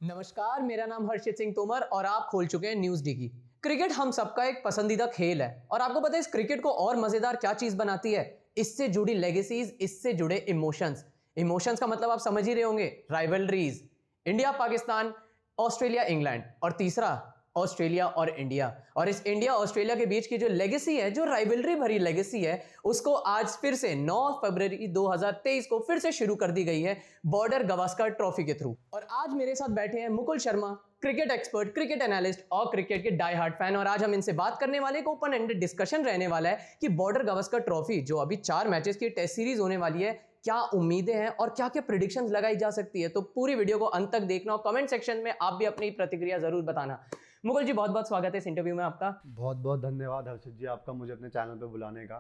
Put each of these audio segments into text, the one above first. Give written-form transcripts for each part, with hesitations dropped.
नमस्कार, मेरा नाम हर्षित सिंह तोमर और आप खोल चुके हैं न्यूज़ डी की। क्रिकेट हम सबका एक पसंदीदा खेल है और आपको पता है इस क्रिकेट को और मज़ेदार क्या चीज़ बनाती है? इससे जुड़ी लेगेसीज, इससे जुड़े इमोशंस। इमोशंस का मतलब आप समझ ही रहे होंगे, rivalries, India Pakistan, Australia England और तीसरा ऑस्ट्रेलिया और इंडिया। और इस इंडिया ऑस्ट्रेलिया के बीच की जो लेगेसी है, जो राइवलरी भरी लेगेसी है, उसको आज फिर से 9 फरवरी 2023 को फिर से शुरू कर दी गई है बॉर्डर गावस्कर ट्रॉफी के थ्रू। और आज मेरे साथ बैठे हैं Mukul Sharma, cricket expert, cricket analyst और क्रिकेट के डाई हार्ट फैन। और आज हम इनसे बात करने वाले, एक ओपन एंडेड डिस्कशन रहने वाला है कि बॉर्डर गावस्कर ट्रॉफी जो अभी 4 मैचेस की टेस्ट सीरीज होने वाली है, क्या उम्मीदें हैं और क्या क्या प्रेडिक्शंस लगाई जा सकती है। तो पूरी वीडियो को अंत तक देखना और कमेंट सेक्शन में आप भी अपनी प्रतिक्रिया जरूर बताना। मुकुल जी, बहुत बहुत स्वागत है इस इंटरव्यू में आपका। बहुत बहुत धन्यवाद हर्षित जी, आपका मुझे अपने चैनल पे बुलाने का।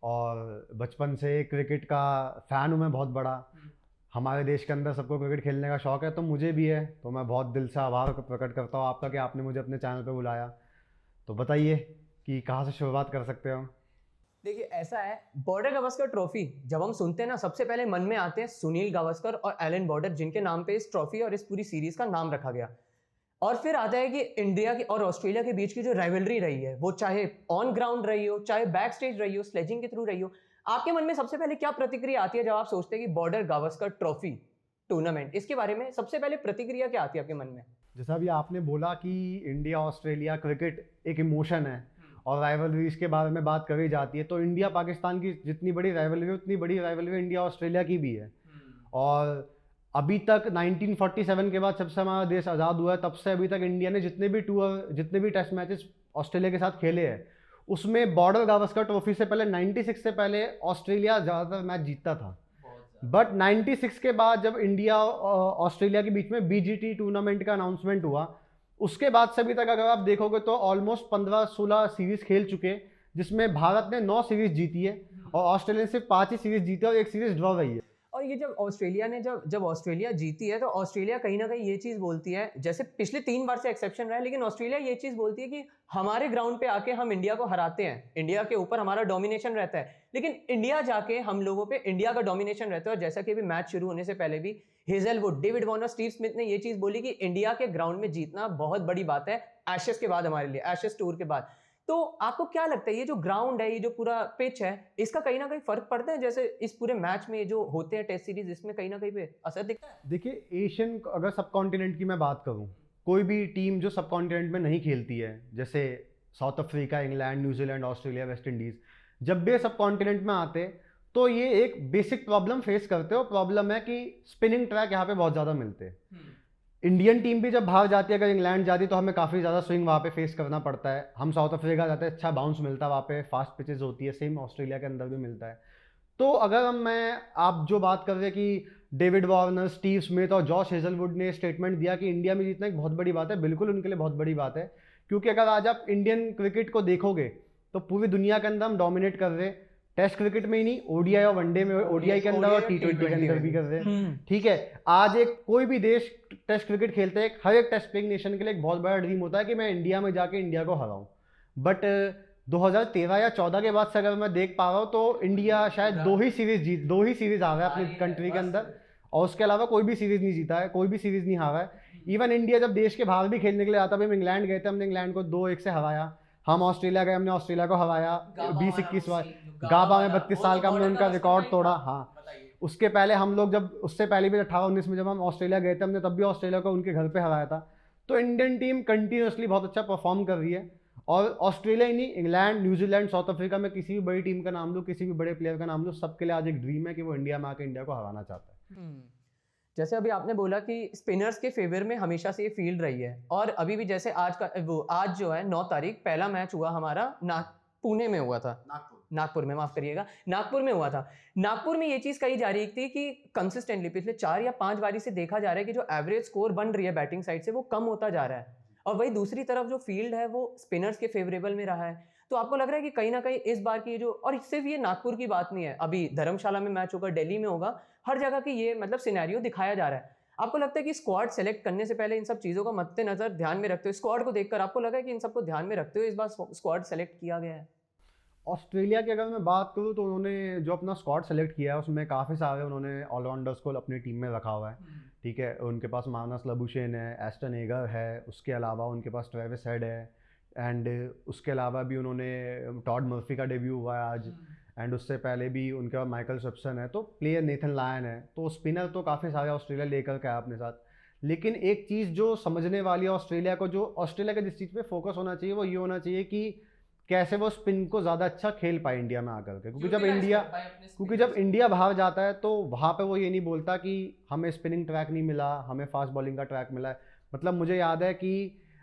और बचपन से क्रिकेट का फ़ैन हूँ मैं बहुत बड़ा। हमारे देश के अंदर सबको क्रिकेट खेलने का शौक़ है, तो मुझे भी है। तो मैं बहुत दिल से आभार प्रकट करता हूँ आपका कि आपने मुझे अपने चैनल पे बुलाया। तो बताइए कि कहाँ से शुरुआत कर सकते हो। देखिए, ऐसा है, बॉर्डर गावस्कर ट्रॉफी जब हम सुनते हैं ना, सबसे पहले मन में आते हैं सुनील गावस्कर और एलन बॉर्डर, जिनके नाम पे इस ट्रॉफी और इस पूरी सीरीज का नाम रखा गया। और फिर आता है कि इंडिया की और ऑस्ट्रेलिया के बीच की जो राइवलरी रही है, वो चाहे ऑन ग्राउंड रही हो, चाहे बैक स्टेज रही हो, स्लेजिंग के थ्रू रही हो। आपके मन में सबसे पहले क्या प्रतिक्रिया आती है जब आप सोचते हैं कि बॉर्डर गावस्कर ट्रॉफी टूर्नामेंट, इसके बारे में सबसे पहले प्रतिक्रिया क्या आती है आपके मन में? जैसा अभी आपने बोला कि इंडिया ऑस्ट्रेलिया क्रिकेट एक इमोशन है और राइवलरीज के बारे में बात करी जाती है, तो इंडिया पाकिस्तान की जितनी बड़ी राइवलरी, उतनी बड़ी राइवलरी इंडिया ऑस्ट्रेलिया की भी है। और अभी तक 1947 के बाद, जब से हमारा देश आज़ाद हुआ है, तब से अभी तक इंडिया ने जितने भी टेस्ट मैचेस ऑस्ट्रेलिया के साथ खेले हैं, उसमें बॉर्डर गावस्कर ट्रॉफी से पहले 96 से पहले ऑस्ट्रेलिया ज़्यादातर मैच जीतता था। बट 96 के बाद जब इंडिया ऑस्ट्रेलिया के बीच में बीजीटी टूर्नामेंट का अनाउंसमेंट हुआ, उसके बाद से अभी तक अगर आप देखोगे तो ऑलमोस्ट 15-16 सीरीज खेल चुके, जिसमें भारत ने 9 सीरीज जीती है और ऑस्ट्रेलिया ने सिर्फ 5 ही सीरीज जीती है और एक सीरीज ड्रॉ रही है। और ये जब ऑस्ट्रेलिया ने जब ऑस्ट्रेलिया जीती है, तो ऑस्ट्रेलिया कहीं ना कहीं ये चीज़ बोलती है, जैसे पिछले 3 बार से एक्सेप्शन रहा है, लेकिन ऑस्ट्रेलिया ये चीज़ बोलती है कि हमारे ग्राउंड पे आके हम इंडिया को हराते हैं, इंडिया के ऊपर हमारा डोमिनेशन रहता है, लेकिन इंडिया जाके हम लोगों पे इंडिया का डोमिनेशन रहता है। और जैसा कि अभी मैच शुरू होने से पहले भी Hazlewood, David Warner, Steve Smith ने ये चीज़ बोली कि इंडिया के ग्राउंड में जीतना बहुत बड़ी बात है, एशेस के बाद, हमारे लिए एशेस टूर के बाद। तो आपको क्या लगता है, ये जो ग्राउंड है, ये जो पूरा पिच है, इसका कहीं ना कहीं फर्क पड़ता है? जैसे इस पूरे मैच में जो होते हैं टेस्ट सीरीज, इसमें कहीं ना कहीं पे असर दिखता है? देखिए, एशियन अगर सब कॉन्टिनेंट की मैं बात करूं, कोई भी टीम जो सब कॉन्टिनेंट में नहीं खेलती है, जैसे south Africa, England, New Zealand, Australia, West Indies, जब भी सब कॉन्टिनेंट में आते तो ये एक बेसिक प्रॉब्लम फेस करते हो। प्रॉब्लम है कि स्पिनिंग ट्रैक यहाँ पे बहुत ज़्यादा मिलते हैं। इंडियन टीम भी जब बाहर जाती है, अगर इंग्लैंड जाती है, तो हमें काफ़ी ज़्यादा स्विंग वहाँ पे फेस करना पड़ता है। हम साउथ अफ्रीका जाते हैं, अच्छा बाउंस मिलता है वहाँ पे, फास्ट पिचेस होती है, सेम ऑस्ट्रेलिया के अंदर भी मिलता है। तो अगर आप जो बात कर रहे हैं कि डेविड वार्नर, स्टीव स्मिथ और जॉश हेजलवुड ने स्टेटमेंट दिया कि इंडिया में जीतना एक बहुत बड़ी बात है, बिल्कुल उनके लिए बहुत बड़ी बात है। क्योंकि अगर आज आप इंडियन क्रिकेट को देखोगे तो पूरी दुनिया के अंदर हम डोमिनेट कर रहे हैं। टेस्ट क्रिकेट में ही नहीं, ओडीआई और वनडे में, ओडीआई के अंदर और टी20 के अंदर भी कर रहे हैं। ठीक है, आज एक कोई भी देश टेस्ट क्रिकेट खेलते हैं, हर एक टेस्ट प्लेइंग नेशन के लिए एक बहुत बड़ा ड्रीम होता है कि मैं इंडिया में जाके इंडिया को हराऊं। बट 2013 या 14 के बाद से अगर मैं देख पा रहा हूँ, तो इंडिया शायद 2 ही सीरीज आ रहा है अपनी कंट्री के अंदर, और उसके अलावा कोई भी सीरीज नहीं जीता है, कोई भी सीरीज नहीं हारा है। इवन इंडिया जब देश के बाहर भी खेलने के लिए आता है, हम इंग्लैंड गए थे, हमने इंग्लैंड को 2-1 से हराया। हम ऑस्ट्रेलिया गए, हमने ऑस्ट्रेलिया को हराया 20-21 बार। गाबा में 32 साल का हमने उनका रिकॉर्ड तोड़ा। हाँ, उसके पहले हम लोग जब, उससे पहले भी 18-19 में जब हम ऑस्ट्रेलिया गए थे, हमने तब भी ऑस्ट्रेलिया को उनके घर पे हराया था। तो इंडियन टीम कंटिन्यूसली बहुत अच्छा परफॉर्म कर रही है। और ऑस्ट्रेलिया ही नहीं, इंग्लैंड, न्यूजीलैंड, साउथ अफ्रीका में किसी भी बड़ी टीम का नाम लो, किसी भी बड़े प्लेयर का नाम लो, सबके लिए आज एक ड्रीम है कि वो इंडिया में आकर इंडिया को हराना चाहता है। जैसे अभी आपने बोला कि स्पिनर्स के फेवर में हमेशा से ये फील्ड रही है, और अभी भी जैसे आज जो है 9 तारीख पहला मैच हुआ हमारा, पुणे में हुआ था, नागपुर में, माफ करिएगा, नागपुर में हुआ था। नागपुर में ये चीज कही जा रही थी कि कंसिस्टेंटली पिछले 4 या 5 बारी से देखा जा रहा है कि जो एवरेज स्कोर बन रही है बैटिंग साइड से, वो कम होता जा रहा है, और वही दूसरी तरफ जो फील्ड है वो स्पिनर्स के फेवरेबल में रहा है। तो आपको लग रहा है कि कहीं ना कहीं इस बार की जो, और सिर्फ ये नागपुर की बात नहीं है, अभी धर्मशाला में मैच होगा, दिल्ली में होगा, हर जगह की ये मतलब सिनेरियो दिखाया जा रहा है। आपको लगता है कि स्क्वाड सेलेक्ट करने से पहले इन सब चीजों का मद्देनजर ध्यान में रखते हो, स्क्वाड को देखकर आपको लगा है कि इन सबको ध्यान में रखते हुए इस बार स्क्वाड सेलेक्ट किया गया है? ऑस्ट्रेलिया की अगर मैं बात करूँ तो उन्होंने जो अपना स्क्वाड सेलेक्ट किया है, उसमें काफ़ी सारे उन्होंने ऑलराउंडर्स को अपनी टीम में रखा हुआ है। ठीक है, उनके पास मार्नस लाबुशेन है, एस्टन एगर है, उसके अलावा उनके पास ट्रेविस हेड है, एंड उसके अलावा भी उन्होंने टॉड मर्फी का डेब्यू हुआ है आज, एंड उससे पहले भी उनके पास माइकल सप्सन है, तो प्लेयर नेथन लायन है, तो स्पिनर तो काफ़ी सारे ऑस्ट्रेलिया लेकर के आया अपने साथ। लेकिन एक चीज़ जो समझने वाली है ऑस्ट्रेलिया को, जो ऑस्ट्रेलिया का जिस चीज़ पे फोकस होना चाहिए वो ये होना चाहिए कि कैसे वो स्पिन को ज़्यादा अच्छा खेल पाए इंडिया में आकर के, क्योंकि जब इंडिया बाहर जाता है तो वहाँ पे वो ये नहीं बोलता कि हमें स्पिनिंग ट्रैक नहीं मिला, हमें फास्ट बॉलिंग का ट्रैक मिला है। मतलब मुझे याद है कि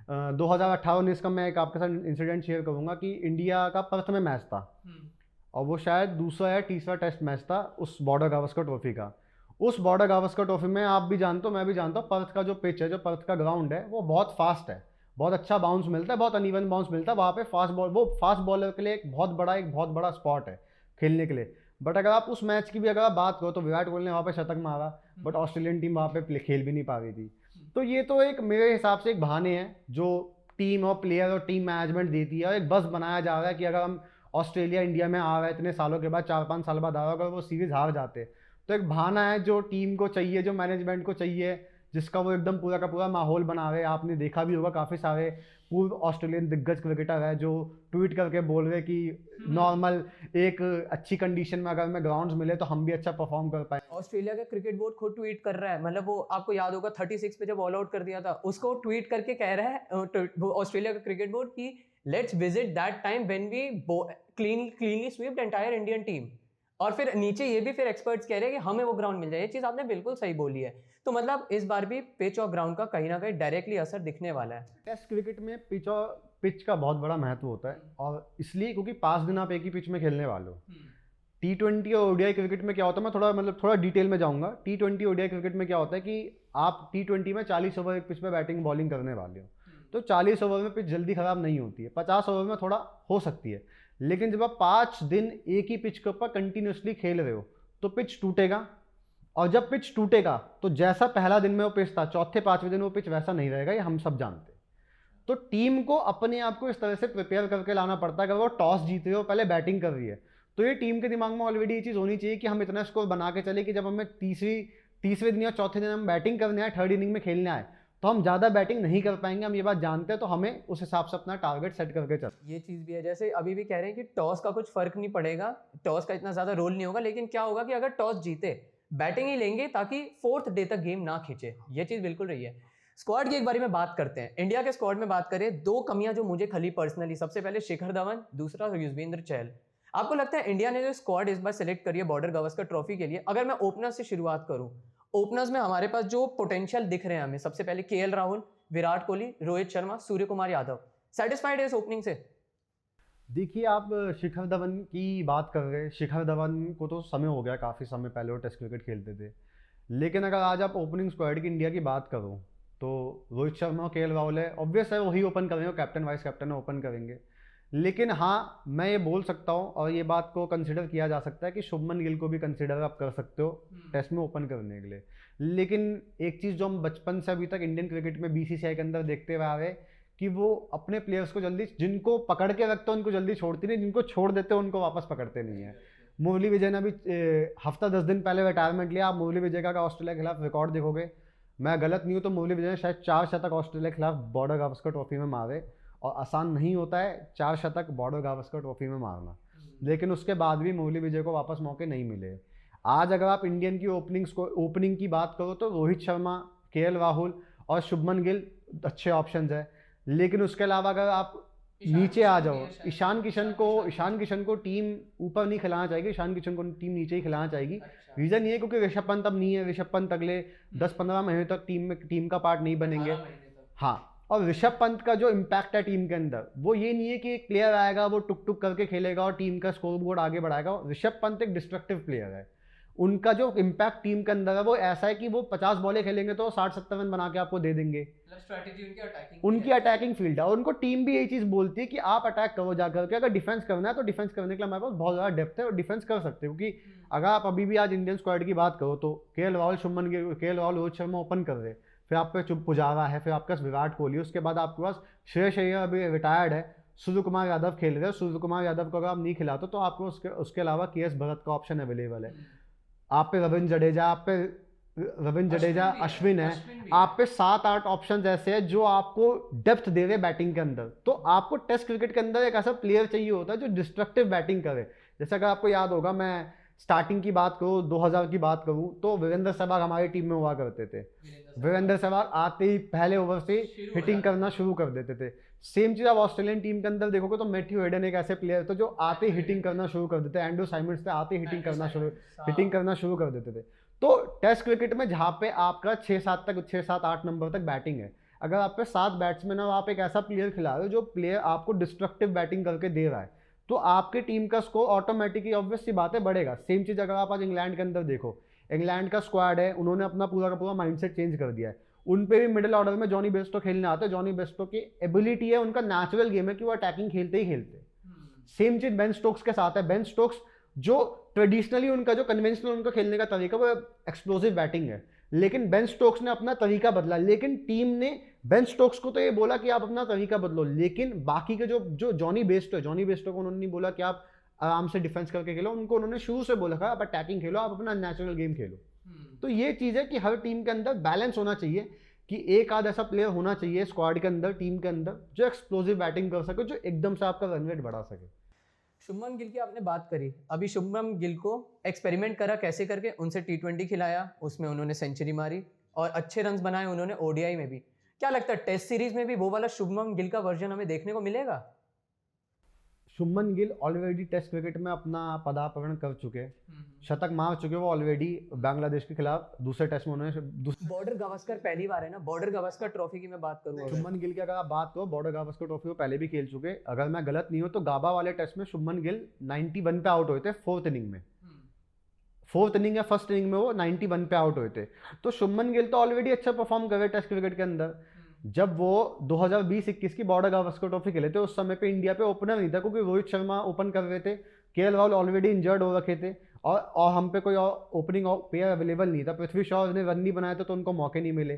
2018-19 का मैं एक आपके साथ इंसिडेंट शेयर करूँगा कि इंडिया का पर्थ में मैच था, और वो शायद दूसरा या तीसरा टेस्ट मैच था उस बॉर्डर गावस्कर ट्रॉफी का। उस बॉर्डर गावस्कर ट्रॉफी में आप भी जानते हो, मैं भी जानता हूँ, पर्थ का जो पिच है, जो पर्थ का ग्राउंड है, वो बहुत फास्ट है, बहुत अच्छा बाउंस मिलता है, बहुत अनइवन बाउंस मिलता है वहाँ पे। वो फास्ट बॉलर के लिए एक बहुत बड़ा स्पॉट है खेलने के लिए। बट अगर आप उस मैच की भी अगर आप बात करो तो विराट कोहली ने वहाँ पे शतक मारा, बट ऑस्ट्रेलियन टीम वहाँ पे खेल भी नहीं पा रही थी। तो ये तो एक मेरे हिसाब से एक बहाने हैं जो टीम और प्लेयर और टीम मैनेजमेंट देती है, और एक बस बनाया जा रहा है कि अगर हम ऑस्ट्रेलिया इंडिया में आ रहा है इतने सालों के बाद, 4-5 साल बाद आ रहा है, अगर वो सीरीज हार जाते तो एक बहाना है जो टीम को चाहिए, जो मैनेजमेंट को चाहिए, जिसका वो एकदम पूरा का पूरा माहौल बना रहे। आपने देखा भी होगा काफ़ी सारे पूर्व ऑस्ट्रेलियन दिग्गज क्रिकेटर है जो ट्वीट करके बोल रहे कि नॉर्मल एक अच्छी कंडीशन में अगर हमें ग्राउंड्स मिले तो हम भी अच्छा परफॉर्म कर पाए। ऑस्ट्रेलिया का क्रिकेट बोर्ड खुद ट्वीट कर रहा है, मतलब वो आपको याद होगा 36 पे जब ऑल आउट कर दिया था, उसको ट्वीट करके कह रहा है ऑस्ट्रेलिया का क्रिकेट बोर्ड कि let's visit that time when we cleanly swept entire Indian team. और फिर नीचे ये भी फिर एक्सपर्ट्स कह रहे हैं कि हमें वो ग्राउंड मिल जाए। ये चीज़ आपने बिल्कुल सही बोली है। तो मतलब इस बार भी पिच और ग्राउंड का कहीं ना कहीं डायरेक्टली असर दिखने वाला है। टेस्ट क्रिकेट में पिच का बहुत बड़ा महत्व होता है, और इसलिए क्योंकि 5 दिन आप एक ही पिच में खेलने वाले हो। T20 और ओडीआई क्रिकेट में क्या होता है, मैं थोड़ा डिटेल में जाऊंगा। T20 ओडीआई क्रिकेट में क्या होता है कि आप T20 में 40 ओवर एक पिच पे बैटिंग बॉलिंग करने वाले हो, तो 40 ओवर में पिच जल्दी खराब नहीं होती है, 50 ओवर में थोड़ा हो सकती है। लेकिन जब आप 5 दिन एक ही पिच के ऊपर कंटिन्यूसली खेल रहे हो तो पिच टूटेगा, और जब पिच टूटेगा तो जैसा पहला दिन में वो पिच था, चौथे 5वें दिन वो पिच वैसा नहीं रहेगा, ये हम सब जानते हैं। तो टीम को अपने आप को इस तरह से प्रिपेयर करके लाना पड़ता है। अगर वो टॉस जीत रही हो, पहले बैटिंग कर रही है, तो ये टीम के दिमाग में ऑलरेडी ये चीज़ होनी चाहिए कि हम इतना स्कोर बना के चले कि जब हमें तीसरे दिन या चौथे दिन हम बैटिंग करने आए, थर्ड इनिंग में खेलने आए, तो हम ज़्यादा बैटिंग नहीं कर पाएंगे, हम ये बात जानते हैं। तो हमें उस हिसाब से अपना टारगेट सेट करके चलते। ये चीज़ भी है, जैसे अभी भी कह रहे हैं कि टॉस का कुछ फर्क नहीं पड़ेगा, टॉस का इतना ज़्यादा रोल नहीं होगा, लेकिन क्या होगा कि अगर टॉस जीते बैटिंग ही लेंगे ताकि 4th डे तक गेम ना खींचे। ये चीज़ बिल्कुल रही है। स्क्वाड की एक बारी में बात करते हैं। इंडिया के स्क्वाड में बात करें, 2 कमियां जो मुझे खली पर्सनली, सबसे पहले शिखर धवन, दूसरा युजवेंद्र चहल। आपको लगता है इंडिया ने जो स्क्वाड इस बार सेलेक्ट करी है बॉर्डर गावस्कर ट्रॉफी के लिए, अगर मैं ओपनर से शुरुआत करूं, ओपनर्स में हमारे पास जो पोटेंशियल दिख रहे हैं हमें, सबसे पहले केएल राहुल, विराट कोहली, रोहित शर्मा, सूर्य कुमार यादव, सेटिस्फाइड है इस ओपनिंग से? देखिए, आप शिखर धवन की बात कर रहे हैं। शिखर धवन को तो समय हो गया, काफ़ी समय पहले वो टेस्ट क्रिकेट खेलते थे। लेकिन अगर आज आप ओपनिंग स्क्वाड की इंडिया की बात करो तो रोहित शर्मा और केएल राहुल है, ऑब्वियस है वही ओपन करेंगे, कैप्टन वाइस कैप्टन ओपन करेंगे। लेकिन हाँ, मैं ये बोल सकता हूँ और ये बात को कंसिडर किया जा सकता है कि शुभमन गिल को भी कंसिडर आप कर सकते हो टेस्ट में ओपन करने के लिए। लेकिन एक चीज़ जो हम बचपन से अभी तक इंडियन क्रिकेट में बीसीसीआई के अंदर देखते हुए आ रहे कि वो अपने प्लेयर्स को जल्दी, जिनको पकड़ के रखते हैं उनको जल्दी छोड़ती नहीं, जिनको छोड़ देते हैं उनको वापस पकड़ते नहीं है। मुरली विजय ने अभी हफ्ता 10 दिन पहले रिटायरमेंट लिया। आप मुरली विजय का ऑस्ट्रेलिया के खिलाफ रिकॉर्ड देखोगे, मैं गलत नहीं हूँ तो मुरली विजय ने शायद 4 शतक ऑस्ट्रेलिया के खिलाफ बॉर्डर गावस्कर ट्रॉफी में मारे, और आसान नहीं होता है 4 शतक बॉर्डर गावस्कर ट्रॉफी में मारना। लेकिन उसके बाद भी मुरली विजय को वापस मौके नहीं मिले। आज अगर आप इंडियन की ओपनिंग की बात करो तो रोहित शर्मा, केएल राहुल और शुभमन गिल अच्छे ऑप्शंस है। लेकिन उसके अलावा अगर आप नीचे आ जाओ, ईशान किशन को टीम ऊपर नहीं खिलाना चाहेगी, ईशान किशन को टीम नीचे ही खिलाना चाहेगी। रीज़न ये है क्योंकि ऋषभ पंत अब नहीं है, ऋषभ पंत अगले 10-15 महीने तक टीम का पार्ट नहीं बनेंगे। हाँ, और ऋषभ पंत का जो इम्पैक्ट है टीम के अंदर, वो ये नहीं है कि एक प्लेयर आएगा वो टुक टुक करके खेलेगा और टीम का स्कोर बोर्ड आगे बढ़ाएगा। ऋषभ पंत एक डिस्ट्रक्टिव प्लेयर है। उनका जो इम्पैक्ट टीम के अंदर है वो ऐसा है कि वो 50 बॉलें खेलेंगे तो 60-70 रन बना के आपको दे देंगे। उनकी अटैकिंग फील्ड है, और उनको टीम भी यही चीज़ बोलती है कि आप अटैक करो जाकर के। अगर डिफेंस करना है तो डिफेंस करने के लिए हमारे पास बहुत ज़्यादा डेप्थ है और डिफेंस कर सकते हो। क्योंकि अगर आप अभी भी आज इंडियन स्क्वाड की बात करो तो KL Rahul, Shubman Gill, KL Rahul, Rohit Sharma open कर रहे, फिर आप पे पुजारा है, फिर आपके पास विराट कोहली, उसके बाद आपके पास श्रेयस अय्यर अभी रिटायर्ड है, सूर्य कुमार यादव खेल रहे हैं। सूर्य कुमार यादव को अगर आप नहीं खिलाते तो आपको उसके अलावा केएस भरत का ऑप्शन अवेलेबल है। आप पे रविंद्र जडेजा, आप पे रविंद्र जडेजा, अश्विन है, अश्विन भी आप पे 7-8 ऑप्शन ऐसे हैं जो आपको डेप्थ दे रहे बैटिंग के अंदर। तो आपको टेस्ट क्रिकेट के अंदर एक ऐसा प्लेयर चाहिए होता है जो डिस्ट्रक्टिव बैटिंग करे। जैसे अगर आपको याद होगा, मैं स्टार्टिंग की बात करूँ, 2000 की बात करूँ, तो वीरेंद्र सहवाग हमारी टीम में हुआ करते थे। वीरेंद्र सहवाग आते ही पहले ओवर से हिटिंग करना शुरू कर देते थे। सेम चीज आप ऑस्ट्रेलियन टीम के अंदर देखोगे तो मैथ्यू हेडन एक ऐसे प्लेयर थे जो आते ही हिटिंग करना शुरू कर देते। एंड्रू साइमंड्स थे, आते ही हिटिंग करना शुरू कर देते थे। तो टेस्ट क्रिकेट में जहाँ पे आपका 6-7-8 नंबर तक बैटिंग है, अगर आप पे 7 बैट्समैन और आप एक ऐसा प्लेयर खिला रहे हो जो प्लेयर आपको डिस्ट्रक्टिव बैटिंग करके दे रहा है, तो आपके टीम का स्कोर ऑटोमेटिकली ऑब्वियस सी बात है बढ़ेगा। सेम चीज अगर आप आज इंग्लैंड के अंदर देखो, इंग्लैंड का स्क्वाड है, उन्होंने अपना पूरा का पूरा माइंडसेट चेंज कर दिया है। उन पे भी मिडिल ऑर्डर में जॉनी बेस्टो खेलने आते हैं। जॉनी बेस्टो की एबिलिटी है, उनका नेचुरल गेम है कि वो अटैकिंग खेलते ही खेलते हैं। सेम चीज बेन स्टोक्स के साथ है। बेन स्टोक्स जो ट्रेडिशनली उनका जो कन्वेंशनल उनका खेलने का तरीका वो एक्सप्लोसिव बैटिंग है, लेकिन बेन स्टोक्स ने अपना तरीका बदला। लेकिन टीम ने बेन स्टोक्स को तो ये बोला कि आप अपना तरीका बदलो, लेकिन बाकी के जो जॉनी बेस्टो को उन्होंने नहीं बोला कि आप आराम से डिफेंस करके खेलो, उनको उन्होंने शुरू से बोला था आप अटैकिंग खेलो, आप अपना नेचुरल गेम खेलो। तो ये चीज़ है कि हर टीम के अंदर बैलेंस होना चाहिए कि एक आध ऐसा प्लेयर होना चाहिए स्क्वाड के अंदर, टीम के अंदर, जो एक्सप्लोसिव बैटिंग कर सके, जो एकदम से आपका रन रेट बढ़ा सके। शुभमन गिल की आपने बात करी, अभी शुभमन गिल को एक्सपेरिमेंट करा कैसे करके, उनसे T20 खिलाया, उसमें उन्होंने सेंचुरी मारी और अच्छे रन्स बनाए उन्होंने ओडीआई में भी। क्या लगता है टेस्ट सीरीज में भी वो वाला शुभमन गिल का वर्जन हमें देखने को मिलेगा? Shubman Gill already test cricket में अपना पदार्पण कर चुके, शतक मार चुके वो ऑलरेडी बांग्लादेश के खिलाफ दूसरे टेस्ट में उन्होंने बॉर्डर गावस्कर पहली बार है ना, बॉर्डर गावस्कर ट्रॉफी की मैं बात करूँ। शुभमन गिल की अगर आप बात करो, बॉर्डर गावस्कर ट्रॉफी वो पहले भी खेल चुके। अगर मैं गलत नहीं हूँ तो गाबा वाले टेस्ट में शुभमन गिल 91 पे आउट हुए थे 4th इनिंग में। 4th इनिंग या फर्स्ट इनिंग में वो 91 पे आउट हुए थे। तो शुभमन गिल तो ऑलरेडी अच्छा परफॉर्म कर रहे टेस्ट क्रिकेट के अंदर। जब वो 2020-21 की बॉर्डर गावस्कर ट्रॉफी खेले थे, उस समय पे इंडिया पे ओपनर नहीं था, क्योंकि रोहित शर्मा ओपन कर रहे थे, केएल राहुल ऑलरेडी इंजर्ड हो रखे थे, और हम पे कोई ओपनिंग प्लेयर अवेलेबल नहीं था। पृथ्वी शॉ ने रन नहीं बनाए थे तो उनको मौके नहीं मिले,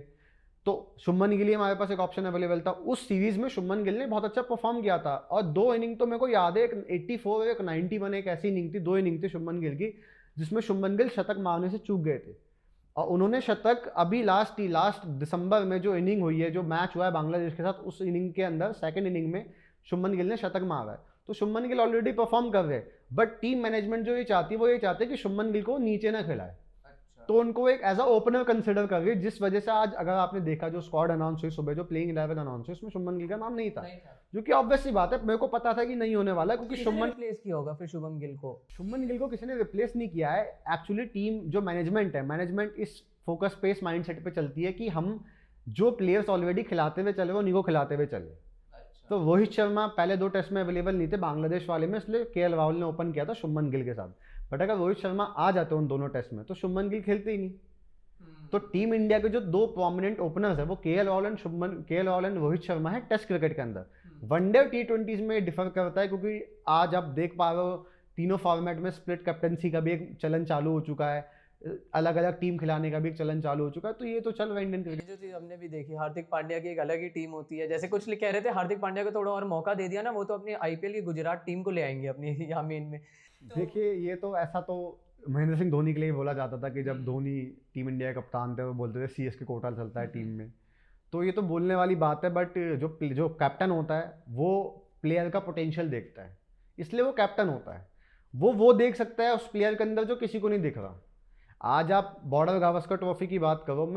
तो शुभमन गिल हमारे पास एक ऑप्शन अवेलेबल था। उस सीरीज में शुभमन गिल ने बहुत अच्छा परफॉर्म किया था, और 2 इनिंग तो मेरे को याद है, एक 84 एक 91, एक ऐसी इनिंग थी, 2 इनिंग थी शुभमन गिल की जिसमें शुभमन गिल शतक मारने से चूक गए थे। और उन्होंने शतक अभी लास्ट दिसंबर में जो इनिंग हुई है, जो मैच हुआ है बांग्लादेश के साथ, उस इनिंग के अंदर सेकंड इनिंग में शुभमन गिल ने शतक मारा है। तो शुभमन गिल ऑलरेडी परफॉर्म कर रहे हैं, बट टीम मैनेजमेंट जो ये चाहती है वो ये चाहते हैं कि शुभमन गिल को नीचे ना खिलाए। तो उनको एक एज अ ओपनर कंसिडर कर रही है, जिस वजह से आज अगर आपने देखा जो स्क्वाड अनाउंस हुई सुबह, जो प्लेइंग 11 अनाउंस हुई, उसमें शुभमन गिल का नाम नहीं था, जो कि ऑब्वियस सी बात है, मेरे को पता था कि नहीं होने वाला, क्योंकि शुभमन रिप्लेस किया होगा फिर शुभमन गिल को। शुभमन गिल को किसी ने रिप्लेस नहीं किया है। एक्चुअली टीम जो मैनेजमेंट है, मैनेजमेंट इस फोकस पे, इस माइंडसेट पे चलती है कि हम जो प्लेयर्स ऑलरेडी खिलाते हुए चले वो उन्हीं को खिलाते हुए चले। तो रोहित शर्मा पहले 2 टेस्ट में अवेलेबल नहीं थे बांग्लादेश वाले में, इसलिए केएल राहुल ने ओपन किया था शुभमन गिल के साथ। बट अगर रोहित शर्मा आ जाते उन दोनों टेस्ट में तो शुभमन गिल खेलते ही नहीं। तो टीम इंडिया के जो 2 प्रोमिनेंट ओपनर्स है वो केएल राहुल एंड रोहित शर्मा है टेस्ट क्रिकेट के अंदर। वनडे और T20 में डिफर करता है, क्योंकि आज आप देख पा रहे हो तीनों फॉर्मेट में स्प्लिट कैप्टनसी का भी एक चलन चालू हो चुका है, अलग अलग टीम खिलाने का भी एक चलन चालू हो चुका है। तो ये तो चल रहा है इंडियन क्रिकेट। जो चीज हमने भी देखी, हार्दिक पांड्या की एक अलग ही टीम होती है। जैसे कुछ कह रहे थे हार्दिक पांड्या को थोड़ा और मौका दे दिया ना, वो तो अपनी आईपीएल की गुजरात टीम को ले आएंगे अपनी यहाँ मेन में। देखिए ये तो ऐसा तो महेंद्र सिंह धोनी के लिए बोला जाता था कि जब धोनी टीम इंडिया के कप्तान थे वो बोलते थे सीएसके कोटा चलता है टीम में, तो ये तो बोलने वाली बात है। बट जो कैप्टन होता है वो प्लेयर का पोटेंशियल देखता है, इसलिए वो कैप्टन होता है। वो देख सकता है उस प्लेयर के अंदर जो किसी को नहीं दिख रहा। आज आप बॉर्डर गावस्कर ट्रॉफी की बात करो,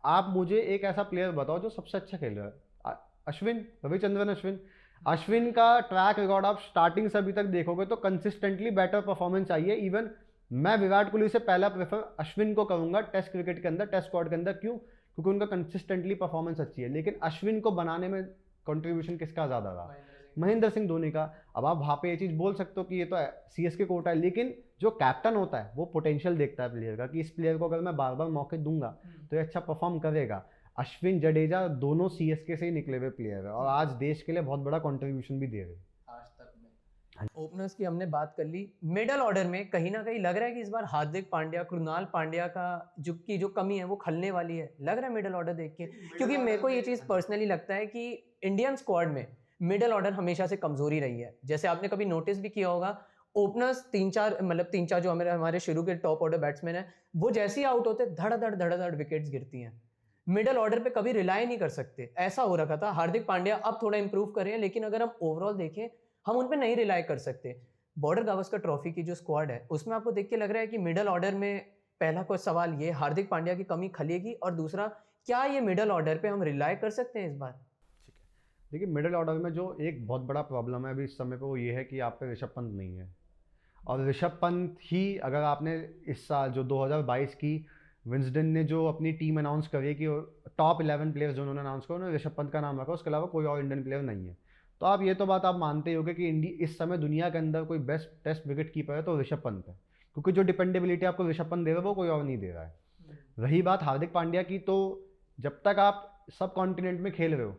आप मुझे एक ऐसा प्लेयर बताओ जो सबसे अच्छा खेल रहा है। अश्विन, रविचंद्रन अश्विन का ट्रैक रिकॉर्ड आप स्टार्टिंग से अभी तक देखोगे तो कंसिस्टेंटली बेटर परफॉर्मेंस चाहिए। इवन मैं विराट कोहली से पहला प्रेफर अश्विन को करूंगा टेस्ट क्रिकेट के अंदर, टेस्ट स्क्वाड के अंदर। क्यों? क्योंकि उनका कंसिस्टेंटली परफॉर्मेंस अच्छी है। लेकिन अश्विन को बनाने में कंट्रीब्यूशन किसका ज़्यादा रहा? महेंद्र सिंह धोनी का। अब आप वहाँ पे ये चीज़ बोल सकते हो कि ये तो सीएसके कोटा है, लेकिन जो कैप्टन होता है वो पोटेंशियल देखता है प्लेयर का, कि इस प्लेयर को अगर मैं बार बार मौके दूंगा तो ये अच्छा परफॉर्म करेगा। अश्विन, जडेजा दोनों सीएसके से ही निकले हुए प्लेयर है और आज देश के लिए बहुत बड़ा कंट्रीब्यूशन भी दे रहे हैं। ओपनर्स की हमने बात कर ली। मिडल ऑर्डर में कहीं ना कहीं लग रहा है कि इस बार हार्दिक पांड्या, कृणाल पांड्या का जो कमी है वो खलने वाली है, लग रहा है मिडल ऑर्डर देख के। क्योंकि मेरे को ये चीज़ पर्सनली लगता है कि इंडियन स्क्वाड में मिडल ऑर्डर हमेशा से कमजोरी रही है। जैसे आपने कभी नोटिस भी किया होगा, ओपनर्स तीन चार जो हमारे शुरू के टॉप ऑर्डर बैट्समैन है, वो जैसे ही आउट होते धड़ाधड़ विकेट्स गिरती हैं। मिडल ऑर्डर पे कभी रिलाई नहीं कर सकते, ऐसा हो रखा था। हार्दिक पांड्या अब थोड़ा इंप्रूव कर रहे हैं, लेकिन अगर हम ओवरऑल देखें, हम उन पे नहीं रिलाई कर सकते। बॉर्डर गावस्कर ट्रॉफी की जो स्क्वाड है, उसमें आपको देख के लग रहा है कि मिडल ऑर्डर में पहला कोई सवाल ये हार्दिक पांड्या की कमी खलेगी, और दूसरा क्या ये मिडल ऑर्डर पे हम रिलाई कर सकते हैं इस बार? ठीक है, देखिए मिडिल ऑर्डर में जो एक बहुत बड़ा प्रॉब्लम है अभी इस समय पे वो ये है कि आप पे ऋषभ पंत नहीं है। और ऋषभ पंत ही, अगर आपने इस साल जो 2022 की विंसडन ने जो अपनी टीम अनाउंस करी कि टॉप 11 प्लेयर्स जो उन्होंने अनाउंस करा, उन्होंने ऋषभ पंत का नाम रखा, उसके अलावा कोई और इंडियन प्लेयर नहीं है। तो आप ये तो बात आप मानते ही होगे कि इस समय दुनिया के अंदर कोई बेस्ट टेस्ट विकेट कीपर है तो ऋषभ पंत है, क्योंकि जो डिपेंडेबिलिटी आपको ऋषभ पंत दे रहा है वो कोई और नहीं दे रहा है। रही बात हार्दिक पांड्या की, तो जब तक आप सब कॉन्टिनेंट में खेल रहे हो,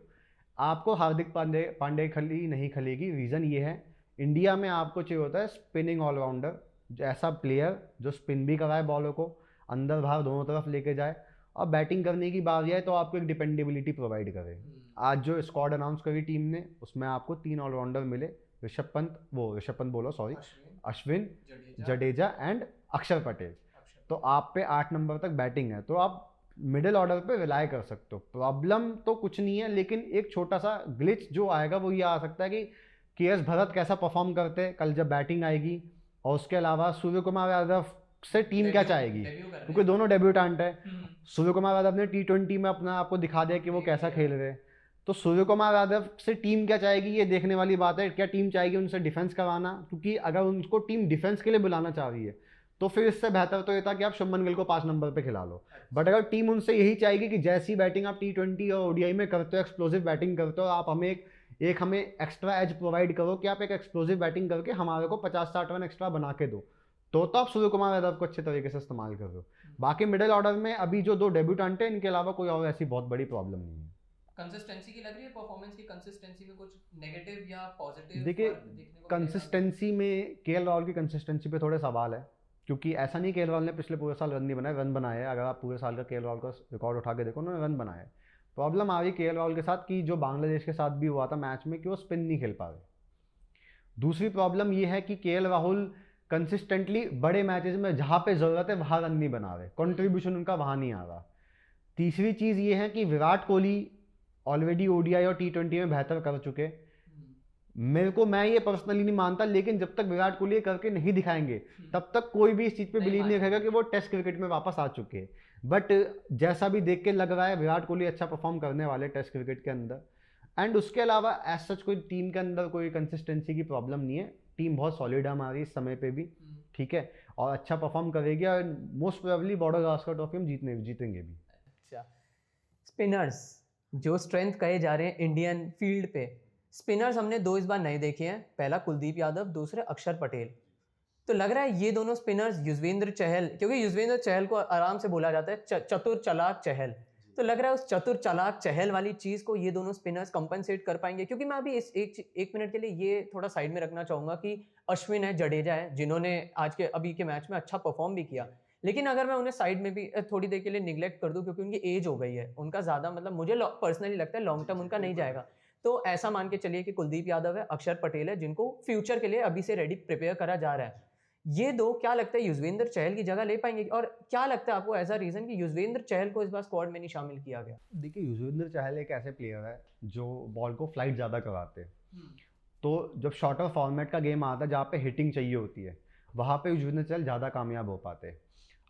आपको हार्दिक पांड्या की खली नहीं खलेगी। रीज़न ये है, इंडिया में आपको चाहिए होता है स्पिनिंग ऑलराउंडर, ऐसा प्लेयर जो स्पिन भी कराए बॉलों को, अंदर बाहर दोनों तरफ लेके जाए, और बैटिंग करने की बात आए तो आपको एक डिपेंडेबिलिटी प्रोवाइड करे। आज जो स्क्वाड अनाउंस करी टीम ने, उसमें आपको 3 ऑलराउंडर मिले, ऋषभ पंत बोलो सॉरी, अश्विन, जडेजा एंड अक्षर पटेल। तो आप पे 8 नंबर तक बैटिंग है, तो आप मिडिल ऑर्डर पे रिलाई कर सकते हो। प्रॉब्लम तो कुछ नहीं है, लेकिन एक छोटा सा ग्लिच जो आएगा वो ये आ सकता है कि के.एस. भरत कैसा परफॉर्म करते हैं कल जब बैटिंग आएगी, और उसके अलावा सूर्य कुमार यादव से टीम क्या चाहेगी, क्योंकि दोनों डेब्यूटेंट है। सूर्य कुमार यादव ने T20 में अपना आपको दिखा दिया कि वो कैसा खेल रहे हैं, तो सूर्य कुमार यादव से टीम क्या चाहेगी ये देखने वाली बात है। क्या टीम चाहेगी उनसे डिफेंस करवाना, क्योंकि अगर उनको टीम डिफेंस के लिए बुलाना चाह रही है तो फिर इससे बेहतर तो ये था कि आप शुभमन गिल को 5 नंबर पे खिला लो। बट अगर टीम उनसे यही चाहेगी कि जैसी बैटिंग आप T20 और ODI में करते हो, एक्सप्लोसिव बैटिंग करते हो, आप हमें हमें एक्स्ट्रा एज प्रोवाइड करो कि आप एक एक्सप्लोसिव बैटिंग करके हमारे को 50-60 रन एक्स्ट्रा बना के दो, तो आप सूर्य कुमार यादव को अच्छे तरीके से इस्तेमाल कर रहे हो। बाकी मिडिल ऑर्डर में अभी जो 2 डेब्यूटेंट है, इनके अलावा कोई और ऐसी बहुत बड़ी प्रॉब्लम नहीं है। कंसिस्टेंसी की लग रही है, परफॉर्मेंस की कंसिस्टेंसी में कुछ नेगेटिव या पॉजिटिव? देखिए कंसिस्टेंसी में के.एल. राहुल की कंसिस्टेंसी पे थोड़े सवाल है, क्योंकि ऐसा नहीं के.एल. राहुल ने पिछले पूरे साल रन नहीं बनाए, रन बनाए हैं। अगर आप पूरे साल का के.एल. राहुल का रिकॉर्ड उठा के देखो, उन्होंने रन बनाए। प्रॉब्लम आ रही के.एल. राहुल के साथ कि जो बांग्लादेश के साथ भी हुआ था मैच में, कि वो स्पिन नहीं खेल पा रहे। दूसरी प्रॉब्लम ये है कि के.एल. राहुल कंसिस्टेंटली बड़े मैचेस में जहाँ पे ज़रूरत है वहाँ रन नहीं बना रहे, कंट्रीब्यूशन उनका वहाँ नहीं आ रहा। तीसरी चीज़ ये है कि विराट कोहली ऑलरेडी ODI और T20 में बेहतर कर चुके। मैं ये पर्सनली नहीं मानता, लेकिन जब तक विराट कोहली ये करके नहीं दिखाएंगे तब तक कोई भी इस चीज़ पे बिलीव नहीं करेगा कि वो टेस्ट क्रिकेट में वापस आ चुके हैं। बट जैसा भी देख के लग रहा है विराट कोहली अच्छा परफॉर्म करने वाले टेस्ट क्रिकेट के अंदर। एंड उसके अलावा एज सच कोई टीम के अंदर कोई कंसिस्टेंसी की प्रॉब्लम नहीं है। टीम बहुत सॉलिड है हमारी इस समय पे भी, ठीक है, और अच्छा परफॉर्म करेगी, और most probably border Gavaskar trophy हम जीतेंगे भी। अच्छा, स्पिनर्स जो स्ट्रेंथ कहे जा रहे हैं इंडियन फील्ड पे, स्पिनर्स हमने 2 इस बार नहीं देखे हैं। पहला कुलदीप यादव, दूसरे अक्षर पटेल। तो लग रहा है ये दोनों स्पिनर्स, युजवेंद्र चहल, क्योंकि युजवेंद्र चहल को आराम से बोला जाता है चतुर चालाक चहल, तो लग रहा है उस चतुर चालाक चहल वाली चीज़ को ये दोनों स्पिनर्स कंपनसेट कर पाएंगे। क्योंकि मैं अभी इस एक मिनट के लिए ये थोड़ा साइड में रखना चाहूँगा कि अश्विन है, जडेजा है, जिन्होंने आज के अभी के मैच में अच्छा परफॉर्म भी किया, लेकिन अगर मैं उन्हें साइड में भी थोड़ी देर के लिए निगलेक्ट कर दूं, क्योंकि उनकी एज हो गई है, उनका ज़्यादा मुझे पर्सनली लगता है लॉन्ग टर्म उनका नहीं जाएगा। तो ऐसा मान के चलिए कि कुलदीप यादव है, अक्षर पटेल है, जिनको फ्यूचर के लिए अभी से रेडी प्रिपेयर करा जा रहा है। ये 2 क्या लगता है युजवेंद्र चहल की जगह ले पाएंगे? और क्या लगता है आपको एज अ रीज़न कि युजवेंद्र चहल को इस बार स्क्वाड में नहीं शामिल किया गया? देखिए युजवेंद्र चहल एक ऐसे प्लेयर है जो बॉल को फ्लाइट ज़्यादा करवाते हैं। तो जब शॉर्टर फॉर्मेट का गेम आता है जहाँ पे हिटिंग चाहिए होती है, वहाँ पे युजवेंद्र चहल ज़्यादा कामयाब हो पाते हैं।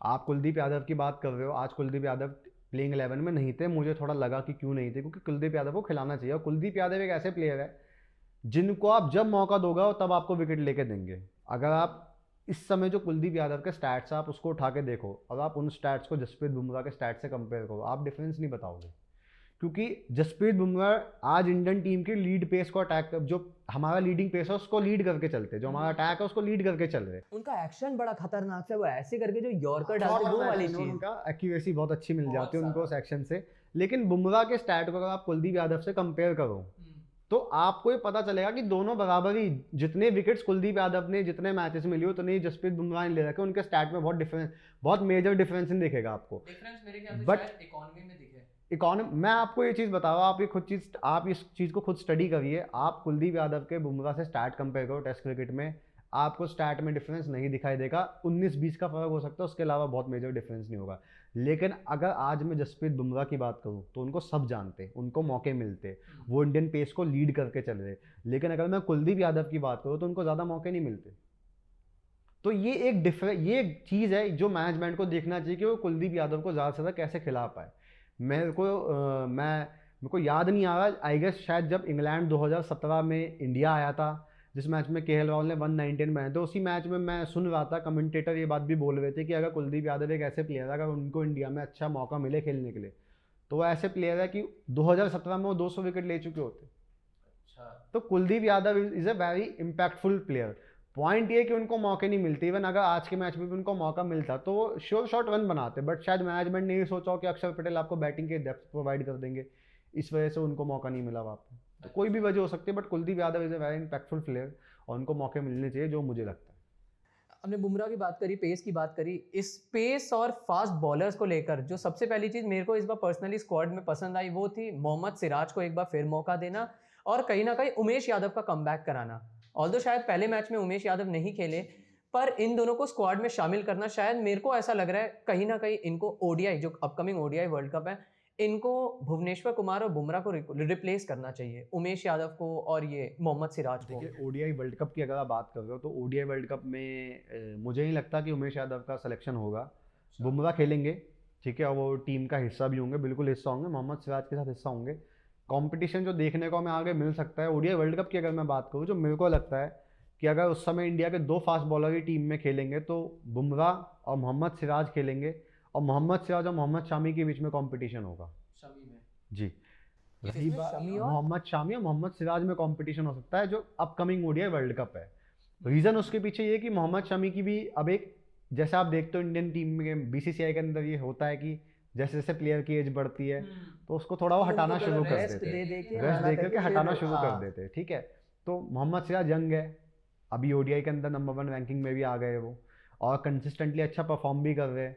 आप कुलदीप यादव की बात कर रहे हो, आज कुलदीप यादव प्लेइंग 11 में नहीं थे। मुझे थोड़ा लगा कि क्यों नहीं थे, क्योंकि कुलदीप यादव को खिलाना चाहिए। और कुलदीप यादव एक ऐसे प्लेयर है जिनको आप जब मौका दोगे तब आपको विकेट लेके देंगे। अगर आप इस समय जो कुलदीप यादव के स्टैट्स आप उसको उठा के देखो और आप उन स्टैट्स को जसप्रीत बुमराह के स्टैट्स से कंपेयर करो, आप डिफरेंस नहीं बताओगे। क्योंकि जसप्रीत बुमराह आज इंडियन टीम की लीड पेस को अटैक, जो हमारा लीडिंग पेस है उसको लीड करके चलते, जो हमारा अटैक है उसको लीड करके चल रहे। उनका एक्शन बड़ा खतरनाक है, वो ऐसे करके जो यॉर्कर डालते हैं वो वाली चीज, उनका एक्यूरेसी बहुत अच्छी मिल जाती है उनको उस एक्शन से। लेकिन बुमराह के स्टैट को अगर आप कुलदीप यादव से कंपेयर करो तो आपको ये पता चलेगा कि दोनों बराबर ही, जितने विकेट्स कुलदीप यादव ने जितने मैचेस में लिए उतने ही जसप्रीत बुमराह ने ले रखे। उनके स्टैट में बहुत मेजर डिफरेंस नहीं दिखेगा आपको। बट इकोनॉमी में दिखे। मैं आपको ये चीज़ बता रहा हूँ, आप इस चीज़ को खुद स्टडी करिए। आप कुलदीप यादव के बुमराह से स्टैट कंपेयर करो टेस्ट क्रिकेट में, आपको स्टैट में डिफरेंस नहीं दिखाई देगा, 19-20 का फर्क हो सकता है, उसके अलावा बहुत मेजर डिफरेंस नहीं होगा। लेकिन अगर आज मैं जसप्रीत बुमराह की बात करूँ तो उनको सब जानते, उनको मौके मिलते, वो इंडियन पेस को लीड करके चल रहे। लेकिन अगर मैं कुलदीप यादव की बात करूँ तो उनको ज़्यादा मौके नहीं मिलते। तो ये एक चीज़ है जो मैनेजमेंट को देखना चाहिए कि वो कुलदीप यादव को ज़्यादा से ज़्यादा कैसे खिला पाए। मेरे को याद नहीं आ रहा, आई गेस शायद जब इंग्लैंड 2017 में इंडिया आया था, जिस मैच में केएल राहुल ने 119 बनाए थे, उसी मैच में मैं सुन रहा था कमेंटेटर ये बात भी बोल रहे थे कि अगर कुलदीप यादव एक ऐसे प्लेयर है, अगर उनको इंडिया में अच्छा मौका मिले खेलने के लिए, तो वो ऐसे प्लेयर है कि 2017 में वो 200 विकेट ले चुके होते। तो Kuldeep Yadav is a very impactful player. Point ये कि उनको मौके नहीं मिलते। इवन अगर आज के मैच में भी उनको मौका मिलता तो वो श्योर शॉट रन बनाते, बट शायद मैनेजमेंट ने ये सोचा हो कि अक्षर पटेल आपको बैटिंग के डेप्थ प्रोवाइड कर देंगे, इस वजह से उनको मौका नहीं मिला वहाँ पे। तो कोई भी वजह हो सकती है, but Kuldeep Yadav is a very impactful player और उनको मौके मिलने चाहिए, जो मुझे लगता है। हमने बुमराह की बात करी, पेस की बात करी, इस पेस और फास्ट बॉलर्स को लेकर जो सबसे पहली चीज़ मेरे को इस बार पर्सनली स्क्वाड में पसंद आई वो थी मोहम्मद सिराज को एक बार फिर मौका देना और कहीं ना कहीं उमेश यादव का कमबैक कराना। ऑल्दो शायद पहले मैच में उमेश यादव नहीं खेले, पर इन दोनों को स्क्वाड में शामिल करना शायद मेरे को ऐसा लग रहा है कहीं ना कहीं इनको ओडीआई जो अपकमिंग ओडीआई वर्ल्ड कप है, इनको भुवनेश्वर कुमार और बुमराह को रिप्लेस करना चाहिए, उमेश यादव को और ये मोहम्मद सिराज को। देखिए ओडीआई वर्ल्ड कप की अगर आप बात कर रहे हो तो ओडीआई वर्ल्ड कप में मुझे नहीं लगता कि उमेश यादव का सिलेक्शन होगा। बुमराह खेलेंगे, ठीक है, और वो टीम का हिस्सा भी होंगे, बिल्कुल हिस्सा होंगे, मोहम्मद सिराज के साथ हिस्सा होंगे। कंपटीशन जो देखने को हमें आगे मिल सकता है ओडीआई वर्ल्ड कप की अगर मैं बात करूँ, जो मेरे को लगता है कि अगर उस समय इंडिया के 2 फास्ट बॉलर ही टीम में खेलेंगे तो बुमराह और मोहम्मद सिराज खेलेंगे, और मोहम्मद सिराज और मोहम्मद शामी के बीच में कंपटीशन होगा। जी, रही बात मोहम्मद शामी और मोहम्मद सिराज में कंपटीशन हो सकता है जो अपकमिंग ओडीआई वर्ल्ड कप है। रीज़न उसके पीछे ये कि मोहम्मद शमी की भी अब एक, जैसे आप देखते हो इंडियन टीम में बीसीसीआई के अंदर ये होता है कि जैसे जैसे प्लेयर की एज बढ़ती है तो उसको थोड़ा वो हटाना शुरू कर देते हैं, रेस्ट दे करके हटाना शुरू कर देते हैं, ठीक है। तो मोहम्मद सिराज यंग है, अभी ओडीआई के अंदर नंबर 1 रैंकिंग में भी आ गए वो, और कंसिस्टेंटली अच्छा परफॉर्म भी कर रहे हैं,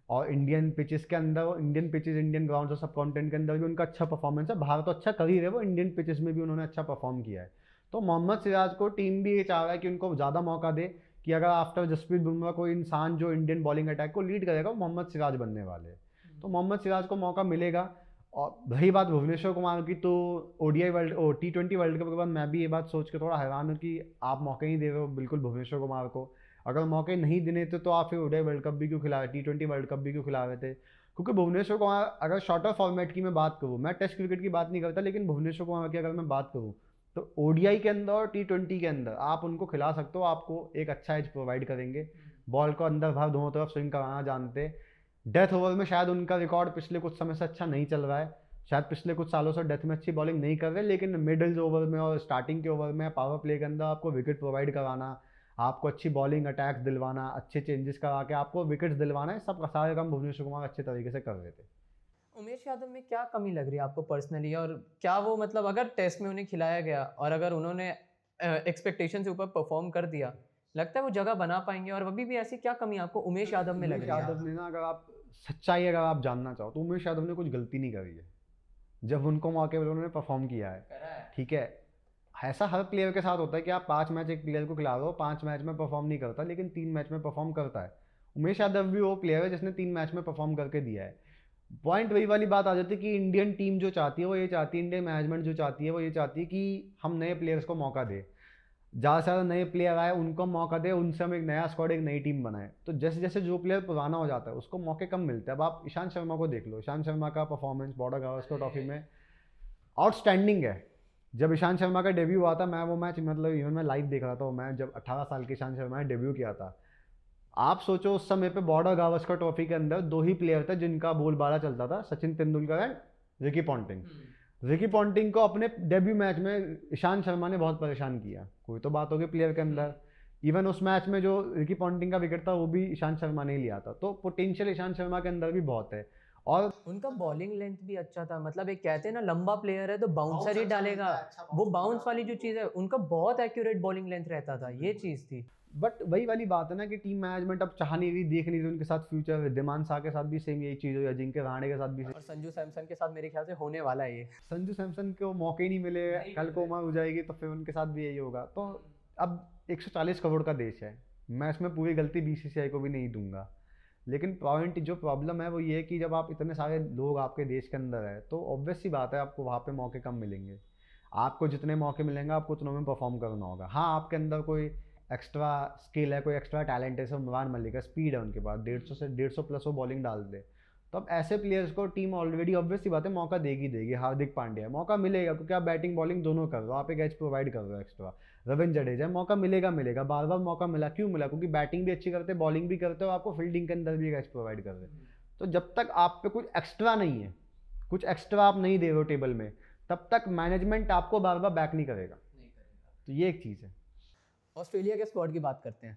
और इंडियन पिचेस के अंदर, इंडियन पिचेस, इंडियन ग्राउंड्स और सब कॉन्टिनेंट के अंदर भी उनका अच्छा परफॉर्मेंस है। बाहर तो अच्छा कर ही रहे वो, इंडियन पिचेस में भी उन्होंने अच्छा परफॉर्म किया है। तो मोहम्मद सिराज को टीम भी ये चाह रहा है कि उनको ज़्यादा मौका दे, कि अगर आफ्टर जसप्रीत बुमराह कोई इंसान जो इंडियन बॉलिंग अटैक को लीड करेगा वो मोहम्मद सिराज बनने वाले हैं। तो मोहम्मद सिराज को मौका मिलेगा। और रही बात भुवनेश्वर कुमार की, तो ODI world T20 world cup के बाद मैं भी ये बात सोच के थोड़ा हैरान हूँ कि आप मौके नहीं दे रहे हो बिल्कुल भुवनेश्वर कुमार को। अगर मौके नहीं देने थे तो आप फिर ओडीआई वर्ल्ड कप भी क्यों खिला रहे, T20 वर्ल्ड कप भी क्यों खिला रहे थे? क्योंकि भुवनेश्वर कुमार, अगर शॉर्टर फॉर्मेट की मैं बात करूँ, मैं टेस्ट क्रिकेट की बात नहीं करता, लेकिन भुवनेश्वर कुमार की अगर मैं बात करूँ तो ओडीआई के अंदर और T20 के अंदर आप उनको खिला सकते हो, आपको एक अच्छा एज प्रोवाइड करेंगे, बॉल को अंदर बाहर दोनों तरफ स्विंग कराना जानते। डेथ ओवर में शायद उनका रिकॉर्ड पिछले कुछ समय से अच्छा नहीं चल रहा है, शायद पिछले कुछ सालों से डेथ में अच्छी बॉलिंग नहीं कर रहे, लेकिन मिडिल ओवर में और स्टार्टिंग के ओवर में पावर प्ले के अंदर आपको विकेट प्रोवाइड कराना, आपको अच्छी बॉलिंग अटैक्स दिलवाना, अच्छे चेंजेस करा के आपको विकेट्स दिलवाना है, सब सारे काम भुवनेश्वर कुमार अच्छे तरीके से कर रहे थे। उमेश यादव में क्या कमी लग रही है आपको पर्सनली, और क्या वो मतलब अगर टेस्ट में उन्हें खिलाया गया और अगर उन्होंने एक्सपेक्टेशन से ऊपर परफॉर्म कर दिया, लगता है वो जगह बना पाएंगे? और अभी भी ऐसी क्या कमी आपको उमेश यादव में लग उमेश रही है? यादव ने ना, अगर आप सच्चाई अगर आप जानना चाहो तो उमेश यादव ने कुछ गलती नहीं करी है जब उनको मौके पर उन्होंने परफॉर्म किया है, ठीक है। ऐसा हर प्लेयर के साथ होता है कि आप 5 मैच एक प्लेयर को खिला रहे हो, 5 मैच में परफॉर्म नहीं करता लेकिन 3 मैच में परफॉर्म करता है। उमेश यादव भी वो प्लेयर है जिसने 3 मैच में परफॉर्म करके दिया है। पॉइंट वही वाली बात आ जाती है कि इंडियन टीम जो चाहती है वो ये चाहती है, इंडियन मैनेजमेंट जो चाहती है वो ये चाहती है कि हम नए प्लेयर्स को मौका दें, ज़्यादा से ज़्यादा नए प्लेयर आए उनको मौका दे, उनसे हम एक नया स्क्वाड, एक नई टीम बनाए। तो जैसे जैसे जो प्लेयर पुराना हो जाता है उसको मौके कम मिलते हैं। अब आप ईशांत शर्मा को देख लो, ईशांत शर्मा का परफॉर्मेंस बॉर्डर गावस्कर ट्रॉफी में आउटस्टैंडिंग है। जब ईशांत शर्मा का डेब्यू हुआ था, मैं वो मैच मतलब इवन मैं लाइव देख रहा था, वो मैच जब 18 साल के ईशांत शर्मा ने डेब्यू किया था। आप सोचो उस समय पे बॉर्डर गावस्कर ट्रॉफी के अंदर 2 ही प्लेयर थे जिनका बोलबाला चलता था, Sachin Tendulkar and Ricky Ponting. Ricky Ponting को अपने डेब्यू मैच में ईशांत शर्मा ने बहुत परेशान किया, कोई तो बात होगी प्लेयर के अंदर। इवन उस मैच में जो रिकी पॉन्टिंग का विकेट था वो भी ईशांत शर्मा ने लिया था। तो पोटेंशियल ईशांत शर्मा के अंदर भी बहुत है। और उनका बॉलिंग लेंथ भी अच्छा था, मतलब एक कहते हैं ना लंबा प्लेयर है तो बाउंसर ही डालेगा, वो बाउंस वाली जो चीज़ है उनका बहुत एक्यूरेट बॉलिंग लेंथ रहता था, ये चीज़ थी। बट वही वाली बात है ना कि टीम मैनेजमेंट अब चाह नहीं रही, देख नहीं रही उनके साथ फ्यूचर। विद्यमान शाह के साथ भी सेम यही चीज़ हुई, अजिंक्य रहाणे के साथ भी और संजू सैमसन के साथ मेरे ख्याल से होने वाला है ये। संजू सैमसन को मौके ही नहीं मिले, कल को उमर हो जाएगी तो फिर उनके साथ भी यही होगा। तो अब 140 करोड़ का देश है, मैं इसमें पूरी गलती बीसीसीआई को भी नहीं दूंगा, लेकिन पॉइंट जो प्रॉब्लम है वो ये है कि जब आप इतने सारे लोग आपके देश के अंदर है तो ऑब्वियस सी बात है आपको वहाँ पे मौके कम मिलेंगे। आपको जितने मौके मिलेंगे आपको उतनों में परफॉर्म करना होगा। हाँ, आपके अंदर कोई एक्स्ट्रा स्किल है, कोई एक्स्ट्रा टैलेंट है, जैसे उमरान मलिक है, स्पीड है उनके पास, 150 से 150 प्लस वो बॉलिंग डाल दे, तो अब ऐसे प्लेयर्स को टीम ऑलरेडी ऑब्वियस सी बात है मौका देगी। हार्दिक पांड्या मौका मिलेगा क्योंकि आप बैटिंग बॉलिंग दोनों कर रहे हो, आप एक एज प्रोवाइड कर रहे हो एक्स्ट्रा। रविंद्र जडेजा मौका मिलेगा, बार बार मौका मिला, क्यों मिला? क्योंकि बैटिंग भी अच्छी करते, बॉलिंग भी करते हो, आपको फील्डिंग के अंदर भी एक एज प्रोवाइड कर रहे। तो जब तक आप पे कुछ एक्स्ट्रा नहीं है, कुछ एक्स्ट्रा आप नहीं दे रहे हो टेबल में, तब तक मैनेजमेंट आपको बार बार बैक नहीं करेगा। तो ये एक चीज़ है। ऑस्ट्रेलिया के स्क्वाड की बात करते हैं।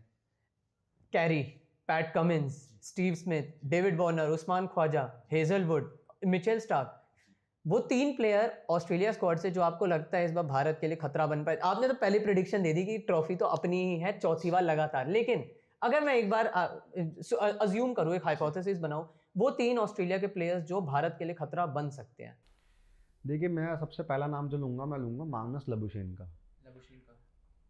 Carey, Pat Cummins, Steve Smith, David Warner, Usman Khawaja, Hazlewood, Mitchell Starc, वो 3 प्लेयर ऑस्ट्रेलिया स्क्वाड से जो आपको लगता है इस बार भारत के लिए खतरा बन पाए। आपने तो पहले प्रिडिक्शन दे दी कि ट्रॉफी तो अपनी ही है चौथी बार लगातार, लेकिन अगर मैं एक बार अज्यूम करूँ, एक हाइपोथेसिस बनाऊं, वो 3 ऑस्ट्रेलिया के प्लेयर्स जो भारत के लिए खतरा बन सकते हैं। देखिए, मैं सबसे पहला नाम जो लूँगा, मैं लूँगा मार्नस लबुशेन का।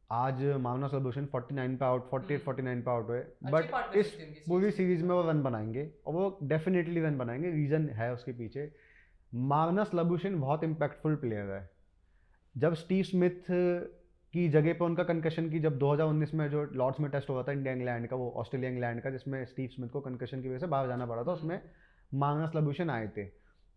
आज मार्नस लबुशेन 49 पे आउट, 48-49 पे आउट हुए, बट इस पूरी सीरीज में वो रन बनाएंगे और वो डेफिनेटली रन बनाएंगे। रीज़न है उसके पीछे, मार्नस लबुशेन बहुत इम्पैक्टफुल प्लेयर है। जब स्टीव स्मिथ की जगह पर उनका कंकशन की, जब 2019 में जो लॉर्ड्स में टेस्ट हुआ था इंडिया इंग्लैंड का, वो ऑस्ट्रेलिया इंग्लैंड का, जिसमें स्टीव स्मिथ को कंकशन की वजह से बाहर जाना पड़ा था, उसमें मार्नस लबुशेन आए थे।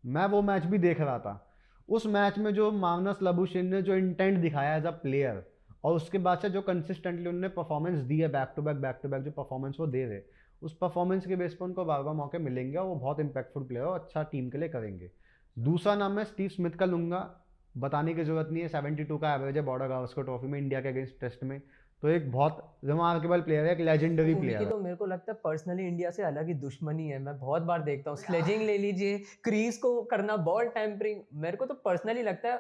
मैं वो मैच भी देख रहा था। उस मैच में जो मार्नस लबुशेन ने जो इंटेंट दिखाया एज अ प्लेयर, और उसके बाद से जो कंसिस्टेंटली उन्होंने परफॉर्मेंस दी है, बैक टू बैक जो परफॉर्मेंस वो दे रहे, उस परफॉर्मेंस के बेस पर उनको बार बार मौके मिलेंगे और वो बहुत इंपैक्टफुल प्लेयर और अच्छा टीम के लिए करेंगे। दूसरा नाम मैं स्टीव स्मिथ का लूँगा। बताने की जरूरत नहीं है, 72 का एवरेज है बॉर्डर गावस्कर ट्रॉफी में इंडिया के अगेंस्ट टेस्ट में, तो एक बहुत रिमार्केबल प्लेयर है, एक लेजेंडरी प्लेयर है। तो मेरे को लगता है पर्सनली इंडिया से अलग ही दुश्मनी है। मैं बहुत बार देखता हूँ, स्लेजिंग ले लीजिए, क्रीज को करना, बॉल टैंपरिंग, मेरे को तो पर्सनली लगता है,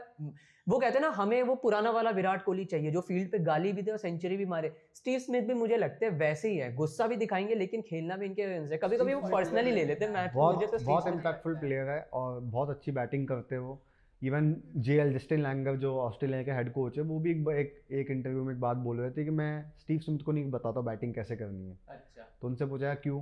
वो कहते हैं ना, हमें वो पुराना वाला विराट कोहली चाहिए जो फील्ड पे गाली भी दे और सेंचुरी भी मारे। स्टीव स्मिथ भी मुझे लगता है वैसे ही है, गुस्सा भी दिखाएंगे लेकिन खेलना भी इनके वजह से, कभी कभी वो पर्सनली ले लेते हैं मैच को। मुझे तो बहुत इम्पैक्टफुल प्लेयर है और बहुत अच्छी बैटिंग करते हो। इवन जेएल जस्टिन लैंगर जो ऑस्ट्रेलिया के हेड कोच है, वो भी एक इंटरव्यू में एक बात बोल रहे थे कि मैं स्टीव स्मिथ को नहीं बताता बैटिंग कैसे करनी है। अच्छा। तो उनसे पूछा क्यों,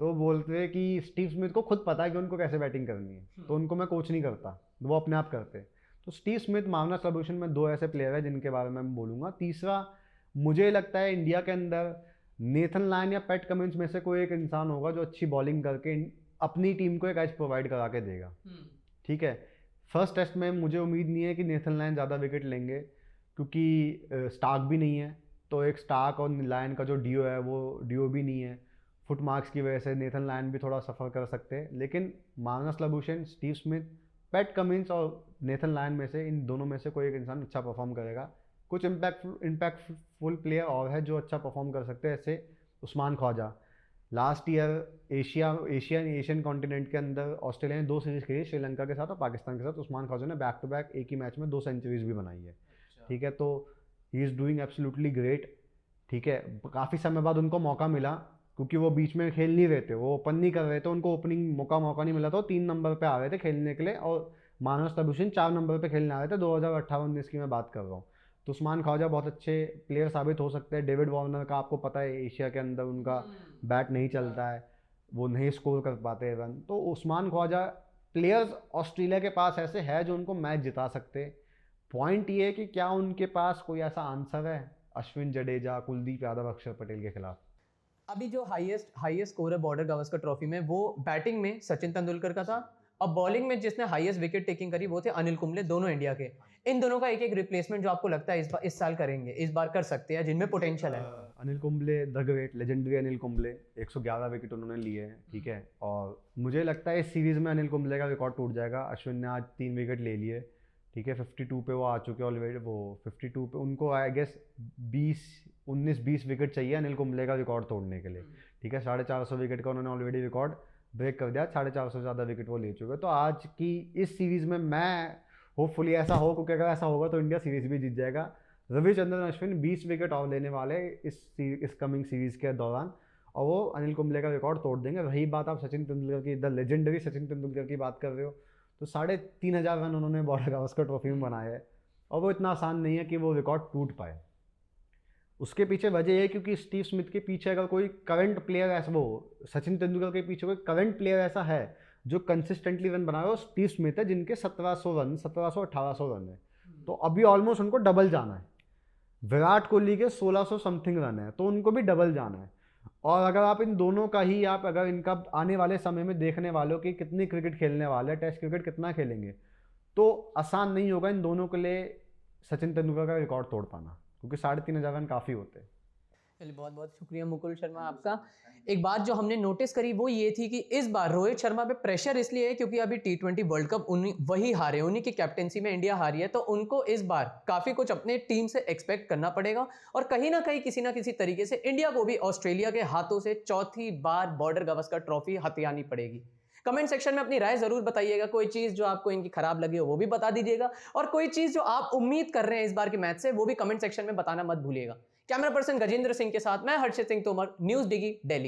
तो बोलते हैं कि स्टीव स्मिथ को खुद पता है कि उनको कैसे बैटिंग करनी है, तो उनको मैं कोच नहीं करता, वो अपने आप करते हैं। तो स्टीव स्मिथ, मार्नस लबुशेन में 2 ऐसे प्लेयर हैं जिनके बारे में मैं बोलूँगा। तीसरा, मुझे लगता है इंडिया के अंदर नेथन लायन या पैट कमिंस में से कोई एक इंसान होगा जो अच्छी बॉलिंग करके अपनी टीम को एक एज प्रोवाइड करा के देगा। ठीक है, फर्स्ट टेस्ट में मुझे उम्मीद नहीं है कि नेथन लायन ज़्यादा विकेट लेंगे क्योंकि स्टार्क भी नहीं है, तो एक स्टार्क और लायन का जो डिओ है वो डिओ भी नहीं है। फुट मार्क्स की वजह से नेथन लायन भी थोड़ा सफ़र कर सकते हैं, लेकिन Marnus Labuschagne, Steve Smith, PAT Cummins और नेथन लायन में से, इन दोनों में से कोई एक इंसान अच्छा परफॉर्म करेगा। कुछ इम्पैक्टफुल प्लेयर और है जो अच्छा परफॉर्म कर सकते हैं, ऐसे Usman Khawaja. Last year Asian continent के अंदर ऑस्ट्रेलिया ने 2 सीरीज खेली, श्रीलंका के साथ और पाकिस्तान के साथ। उस्मान ख्वाजा ने बैक टू बैक एक ही मैच में 2 सेंचुरीज भी बनाई है। ठीक है, तो he is doing absolutely great. ठीक है, काफ़ी समय बाद उनको मौका मिला क्योंकि वो बीच में खेल नहीं रहे थे, वो ओपन नहीं कर रहे थे, उनको ओपनिंग मौका नहीं मिला था। 3 नंबर पे आ रहे थे खेलने के लिए और मार्नस लबुशेन 4 नंबर पे खेलने आ रहे थे। 2018-19 की मैं बात कर रहा हूँ। तो उस्मान ख्वाजा बहुत अच्छे प्लेयर साबित हो सकते हैं। डेविड वार्नर का आपको पता है, एशिया के अंदर उनका बैट नहीं चलता है, वो नहीं स्कोर कर पाते रन। तो उस्मान ख्वाजा प्लेयर्स ऑस्ट्रेलिया के पास ऐसे है जो उनको मैच जिता सकते। पॉइंट ये है कि क्या उनके पास कोई ऐसा आंसर है अश्विन जडेजा, कुलदीप यादव, अक्षर पटेल के खिलाफ? अभी जो हाईएस्ट स्कोर है बॉर्डर गावस्कर ट्रॉफी में, वो बैटिंग में सचिन तेंदुलकर का था और बॉलिंग में जिसने हाईएस्ट विकेट टेकिंग करी वो थे अनिल कुंबले, दोनों इंडिया के। इन दोनों का एक रिप्लेसमेंट जो आपको लगता है इस साल करेंगे, इस बार कर सकते हैं, जिनमें पोटेंशियल है? Anil Kumble, the great legendary Anil Kumble, 111 wicket उन्होंने लिए हैं। ठीक है, और मुझे लगता है इस सीरीज़ में अनिल कुंबले का रिकॉर्ड टूट जाएगा। अश्विन ने आज 3 विकेट ले लिए। ठीक है, 52 पे वो आ चुके ऑलरेडी। वो 52 पे उनको आई गेस 19-20 विकेट चाहिए अनिल कुंबले का रिकॉर्ड तोड़ने के लिए। ठीक है, 450 विकेट का उन्होंने ऑलरेडी रिकॉर्ड ब्रेक कर दिया। 450 से ज़्यादा विकेट वो ले चुके हैं। तो आज की इस सीरीज़ में मैं होपफुली ऐसा हो, क्योंकि अगर ऐसा होगा तो इंडिया सीरीज़ भी जीत जाएगा। रविचंद्रन अश्विन 20 विकेट और लेने वाले इस कमिंग सीरीज़ के दौरान, और वो अनिल कुंबले का रिकॉर्ड तोड़ देंगे। रही बात आप सचिन तेंदुलकर की, द लेजेंडरी सचिन तेंदुलकर की बात कर रहे हो, तो 3,500 रन उन्होंने बॉर्डर गावस्कर ट्रॉफी में बनाए हैं और वो इतना आसान नहीं है कि वो रिकॉर्ड टूट पाए। उसके पीछे वजह ये है क्योंकि स्टीव स्मिथ के पीछे अगर कोई करंट प्लेयर ऐसा, वो सचिन तेंदुलकर के पीछे कोई करंट प्लेयर ऐसा है जो कंसिस्टेंटली रन बना रहा है, वो स्टीव स्मिथ है, जिनके 1700 रन, 1700-1800 रन है। तो अभी ऑलमोस्ट उनको डबल जाना है। विराट कोहली के 1600 समथिंग रन है, तो उनको भी डबल जाना है। और अगर आप इन दोनों का ही, आप अगर इनका आने वाले समय में देखने वालों कि कितनी क्रिकेट खेलने वाले, टेस्ट क्रिकेट कितना खेलेंगे, तो आसान नहीं होगा इन दोनों के लिए सचिन तेंदुलकर का रिकॉर्ड तोड़ पाना, क्योंकि 3500 रन काफ़ी होते हैं। चलिए, बहुत बहुत शुक्रिया मुकुल शर्मा आपका। एक बात जो हमने नोटिस करी वो ये थी कि इस बार रोहित शर्मा पे प्रेशर इसलिए है क्योंकि अभी T20 वर्ल्ड कप वही हारे, उन्हीं की कैप्टेंसी में इंडिया हारी है, तो उनको इस बार काफ़ी कुछ अपने टीम से एक्सपेक्ट करना पड़ेगा और कहीं ना कहीं किसी ना किसी तरीके से इंडिया को भी ऑस्ट्रेलिया के हाथों से चौथी बार बॉर्डर गावस्कर ट्रॉफी हथियानी पड़ेगी। कमेंट सेक्शन में अपनी राय जरूर बताइएगा। कोई चीज़ जो आपको इनकी खराब लगी हो वो भी बता दीजिएगा, और कोई चीज़ जो आप उम्मीद कर रहे हैं इस बार के मैच से वो भी कमेंट सेक्शन में बताना मत भूलिएगा। कैमरा पर्सन गजेंद्र सिंह के साथ मैं हर्षित सिंह तोमर, न्यूज़ डिगी, दिल्ली।